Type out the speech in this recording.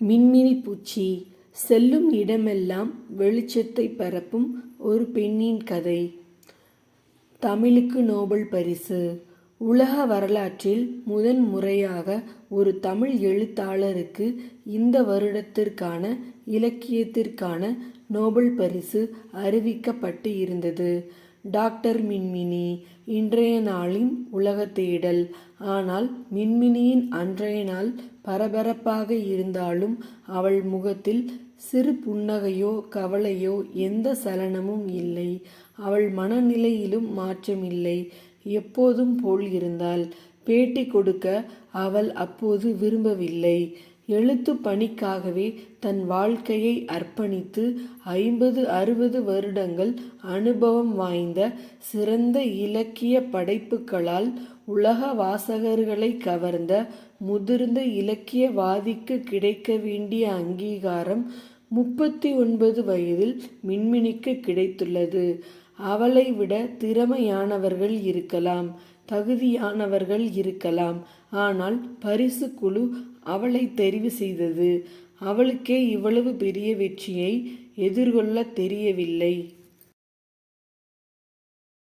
மின்மினி பூச்சி செல்லும் இடமெல்லாம் வெளிச்சத்தை பரப்பும் ஒரு பெண்ணின் கதை. தமிழுக்கு நோபல் பரிசு. உலக வரலாற்றில் முதன் முறையாக ஒரு தமிழ் எழுத்தாளருக்கு இந்த வருடத்திற்கான இலக்கியத்திற்கான நோபல் பரிசு அறிவிக்கப்பட்டு இருந்தது. டாக்டர் மின்மினி இன்றைய நாளின் உலக தேடல். ஆனால் மின்மினியின் அன்றைய நாள் பரபரப்பாக இருந்தாலும் அவள் முகத்தில் சிறு புன்னகையோ கவலையோ எந்த சலனமும் இல்லை. அவள் மனநிலையிலும் மாற்றமில்லை. எப்போதும் போல் இருந்தாள். பேட்டி கொடுக்க அவள் அப்போது விரும்பவில்லை. எழுத்து பணிக்காகவே தன் வாழ்க்கையை அர்ப்பணித்து 50-60 வருடங்கள் அனுபவம் வாய்ந்த சிறந்த இலக்கிய படைப்புகளால் உலக வாசகர்களை கவர்ந்த முதிர்ந்த இலக்கியவாதிக்கு கிடைக்க வேண்டிய அங்கீகாரம் 39 வயதில் மின்மினிக்கு கிடைத்துள்ளது. அவளை விட திறமையானவர்கள் இருக்கலாம், தகுதியானவர்கள் இருக்கலாம். ஆனால் பரிசு குழு அவளை தெரிவு செய்தது. அவளுக்கே இவ்வளவு பெரிய வெற்றியை எதிர்கொள்ள தெரியவில்லை.